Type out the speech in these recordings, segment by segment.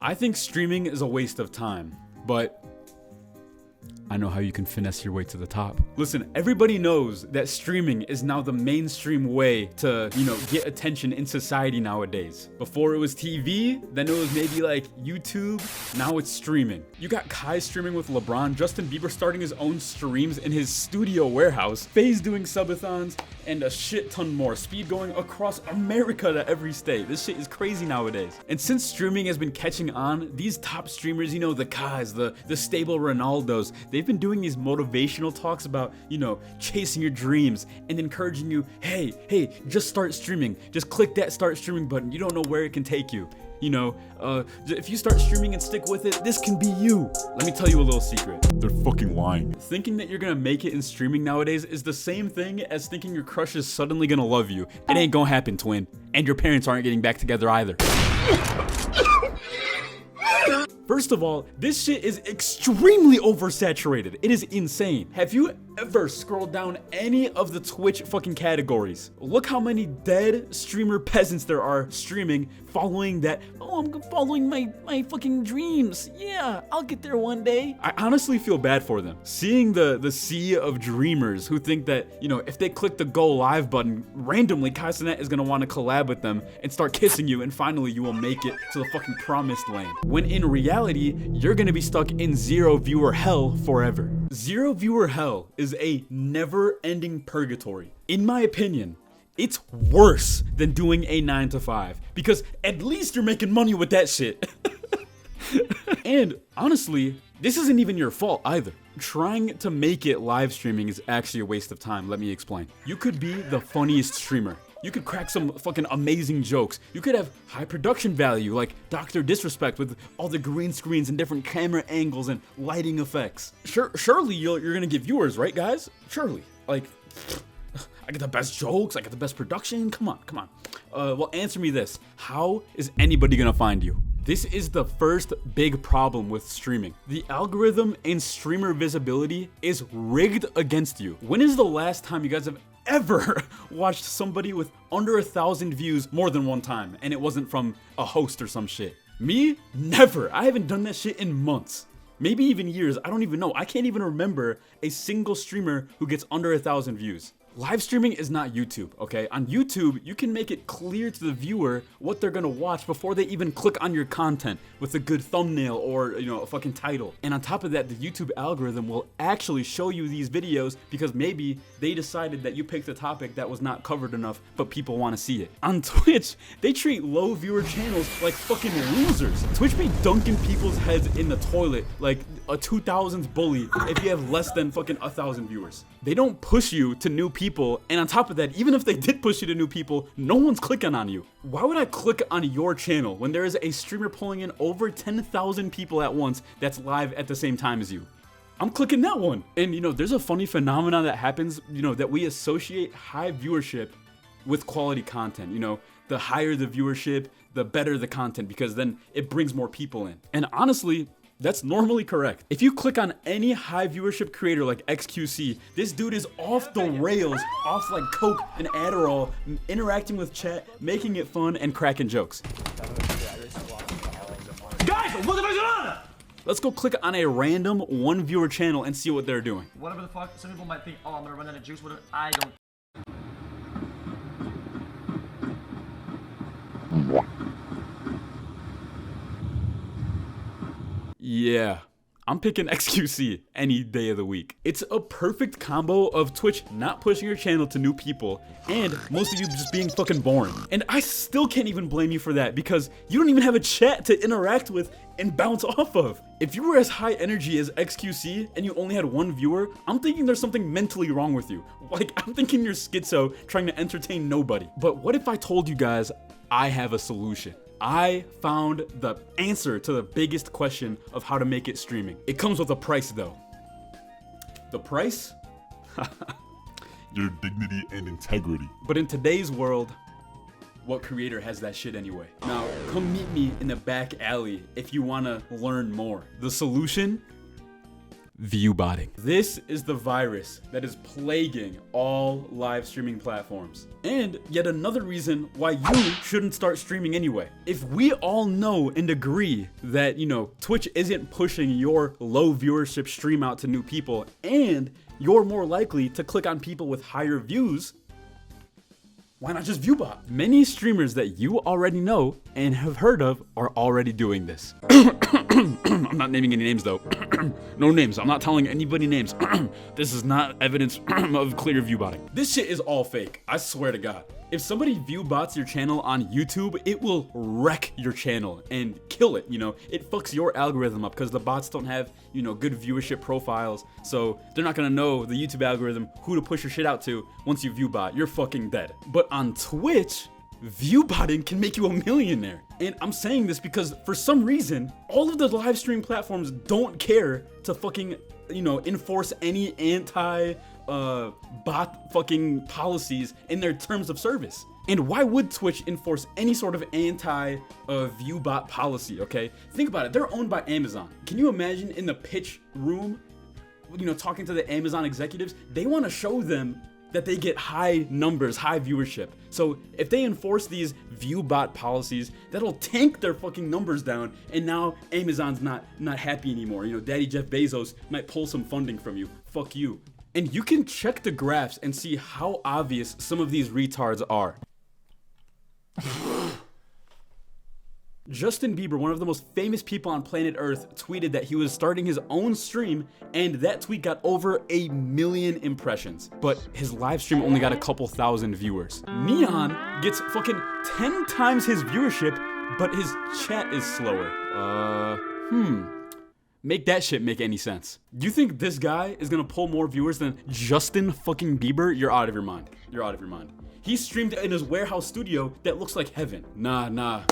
I think streaming is a waste of time, but I know how you can finesse your way to the top. Listen, everybody knows that streaming is now the mainstream way to, get attention in society nowadays. Before it was TV, then it was maybe like YouTube, now it's streaming. You got Kai streaming with LeBron, Justin Bieber starting his own streams in his studio warehouse, FaZe doing subathons, and a shit ton more. Speed going across America to every state. This shit is crazy nowadays. And since streaming has been catching on, these top streamers, the Kais, the stable Ronaldos, they've been doing these motivational talks about, chasing your dreams and encouraging you, hey, just start streaming. Just click that start streaming button. You don't know where it can take you. If you start streaming and stick with it, this can be you. Let me tell you a little secret. They're fucking lying. Thinking that you're gonna make it in streaming nowadays is the same thing as thinking your crush is suddenly gonna love you. It ain't gonna happen, twin. And your parents aren't getting back together either. First of all, this shit is extremely oversaturated. It is insane. Have you ever scrolled down any of the Twitch fucking categories? Look how many dead streamer peasants there are streaming following that, I'm following my fucking dreams. Yeah, I'll get there one day. I honestly feel bad for them. Seeing the sea of dreamers who think that, if they click the go live button, randomly Kai Cenat is gonna want to collab with them and start kissing you, and finally you will make it to the fucking promised land. When in reality, you're gonna be stuck in 0 viewer hell forever. 0 viewer hell is a never-ending purgatory. In my opinion, it's worse than doing a 9 to 5 because at least you're making money with that shit. And honestly, this isn't even your fault either. Trying to make it live streaming is actually a waste of time. Let me explain. You could be the funniest streamer. You could crack some fucking amazing jokes. You could have high production value like Dr. Disrespect with all the green screens and different camera angles and lighting effects. Surely you're gonna get viewers, right guys? Surely. Like, I get the best jokes, I get the best production, come on. Well, answer me this. How is anybody gonna find you? This is the first big problem with streaming. The algorithm and streamer visibility is rigged against you. When is the last time you guys have ever watched somebody with under 1,000 views more than one time and it wasn't from a host or some shit? Me? Never. I haven't done that shit in months. Maybe even years. I don't even know. I can't even remember a single streamer who gets under 1,000 views. Live streaming is not YouTube, okay? On YouTube, you can make it clear to the viewer what they're gonna watch before they even click on your content with a good thumbnail or, a fucking title. And on top of that, the YouTube algorithm will actually show you these videos because maybe they decided that you picked a topic that was not covered enough, but people wanna see it. On Twitch, they treat low viewer channels like fucking losers. Twitch be dunking people's heads in the toilet like a 2000s bully if you have less than fucking 1,000 viewers. They don't push you to new people, and on top of that, even if they did push you to new people, no one's clicking on you. Why would I click on your channel when there is a streamer pulling in over 10,000 people at once that's live at the same time as you? I'm clicking that one. And there's a funny phenomenon that happens, that we associate high viewership with quality content. The higher the viewership, the better the content, because then it brings more people in. And honestly, that's normally correct. If you click on any high viewership creator like XQC, this dude is off the rails, off like Coke and Adderall, interacting with chat, making it fun, and cracking jokes. Guys, what the fuck is going on? Let's go click on a random 1 viewer channel and see what they're doing. Whatever the fuck, some people might think, I'm gonna run out of juice, whatever. I don't. Yeah, I'm picking XQC any day of the week. It's a perfect combo of Twitch not pushing your channel to new people and most of you just being fucking boring. And I still can't even blame you for that because you don't even have a chat to interact with and bounce off of. If you were as high energy as XQC and you only had 1 viewer, I'm thinking there's something mentally wrong with you. Like, I'm thinking you're schizo trying to entertain nobody. But what if I told you guys I have a solution? I found the answer to the biggest question of how to make it streaming. It comes with a price though. The price? Your dignity and integrity. But in today's world, what creator has that shit anyway? Now, come meet me in the back alley if you wanna learn more. The solution? view botting. This is the virus that is plaguing all live streaming platforms. And yet another reason why you shouldn't start streaming anyway. If we all know and agree that, Twitch isn't pushing your low viewership stream out to new people, and you're more likely to click on people with higher views, why not just viewbot? Many streamers that you already know and have heard of are already doing this. I'm not naming any names though. No names. I'm not telling anybody names. This is not evidence of clear viewbotting. This shit is all fake. I swear to God. If somebody viewbots your channel on YouTube, it will wreck your channel and kill it, It fucks your algorithm up because the bots don't have, good viewership profiles. So they're not gonna know the YouTube algorithm who to push your shit out to once you viewbot. You're fucking dead. But on Twitch, viewbotting can make you a millionaire. And I'm saying this because for some reason, all of the live stream platforms don't care to fucking, enforce any bot fucking policies in their terms of service. And why would Twitch enforce any sort of view bot policy, okay? Think about it, they're owned by Amazon. Can you imagine in the pitch room, talking to the Amazon executives? They want to show them that they get high numbers, high viewership. So if they enforce these view bot policies, that'll tank their fucking numbers down, and now Amazon's not happy anymore. Daddy Jeff Bezos might pull some funding from you. Fuck you. And you can check the graphs and see how obvious some of these retards are. Justin Bieber, one of the most famous people on planet Earth, tweeted that he was starting his own stream, and that tweet got over 1 million impressions. But his live stream only got a couple thousand viewers. Neon gets fucking 10 times his viewership, but his chat is slower. Make that shit make any sense. You think this guy is gonna pull more viewers than Justin fucking Bieber? You're out of your mind. You're out of your mind. He streamed in his warehouse studio that looks like heaven. Nah.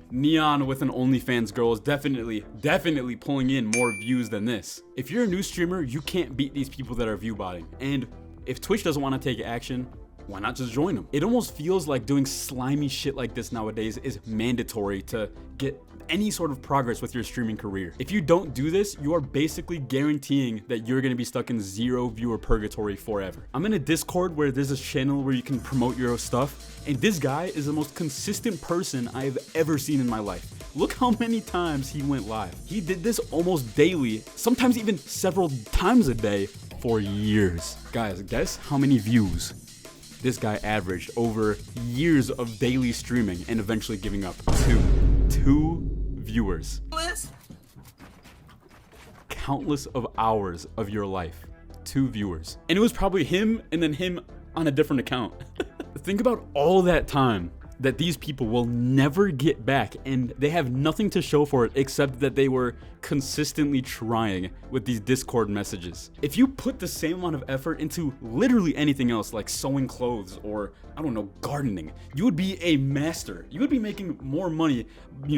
Neon with an OnlyFans girl is definitely pulling in more views than this. If you're a new streamer, you can't beat these people that are viewbotting. And if Twitch doesn't want to take action, why not just join them? It almost feels like doing slimy shit like this nowadays is mandatory to get any sort of progress with your streaming career. If you don't do this, you are basically guaranteeing that you're gonna be stuck in 0 viewer purgatory forever. I'm in a Discord where there's a channel where you can promote your stuff, and this guy is the most consistent person I have ever seen in my life. Look how many times he went live. He did this almost daily, sometimes even several times a day for years. Guys, guess how many views this guy averaged over years of daily streaming and eventually giving up? Two viewers. Countless of hours of your life. 2 viewers. And it was probably him and then him on a different account. Think about all that time that these people will never get back, and they have nothing to show for it except that they were consistently trying with these Discord messages. If you put the same amount of effort into literally anything else, like sewing clothes or, I don't know, gardening, you would be a master. You would be making more money,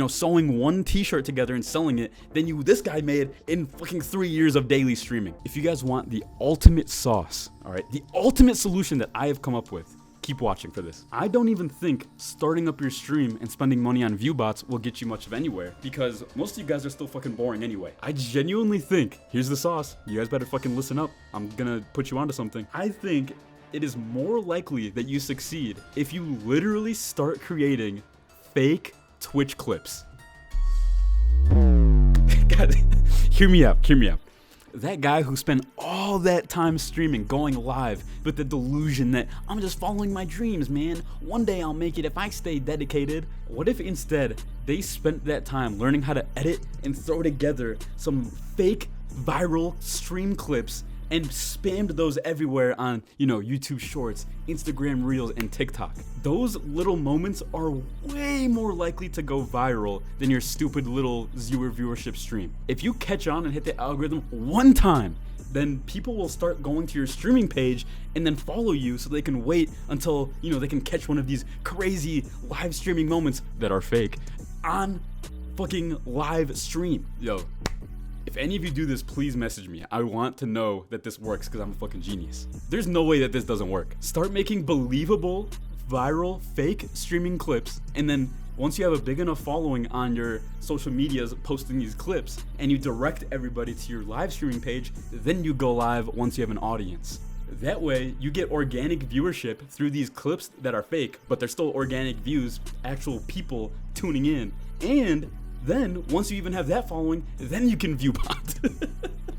sewing one t-shirt together and selling it than this guy made in fucking 3 years of daily streaming. If you guys want the ultimate sauce, all right, the ultimate solution that I have come up with, keep watching for this. I don't even think starting up your stream and spending money on viewbots will get you much of anywhere, because most of you guys are still fucking boring anyway. I genuinely think, here's the sauce, you guys better fucking listen up. I'm gonna put you onto something. I think it is more likely that you succeed if you literally start creating fake Twitch clips. God, hear me out. That guy who spent all that time streaming, going live with the delusion that I'm just following my dreams, man. One day I'll make it if I stay dedicated. What if instead they spent that time learning how to edit and throw together some fake viral stream clips and spammed those everywhere on, YouTube Shorts, Instagram Reels, and TikTok? Those little moments are way more likely to go viral than your stupid little viewership stream. If you catch on and hit the algorithm one time, then people will start going to your streaming page and then follow you so they can wait until, they can catch one of these crazy live streaming moments that are fake on fucking live stream. Yo, if any of you do this, please message me. I want to know that this works because I'm a fucking genius. There's no way that this doesn't work. Start making believable, viral, fake streaming clips and then Once you have a big enough following on your social medias posting these clips, and you direct everybody to your live streaming page, then you go live once you have an audience. That way, you get organic viewership through these clips that are fake, but they're still organic views, actual people tuning in. And then, once you even have that following, then you can view bot.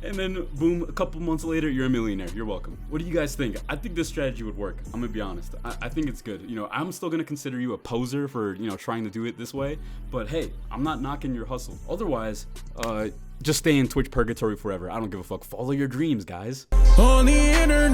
And then, boom, a couple months later, you're a millionaire. You're welcome. What do you guys think? I think this strategy would work. I'm gonna be honest. I think it's good. You know, I'm still gonna consider you a poser for, you know, trying to do it this way. But hey, I'm not knocking your hustle. Otherwise, just stay in Twitch purgatory forever. I don't give a fuck. Follow your dreams, guys. On the internet.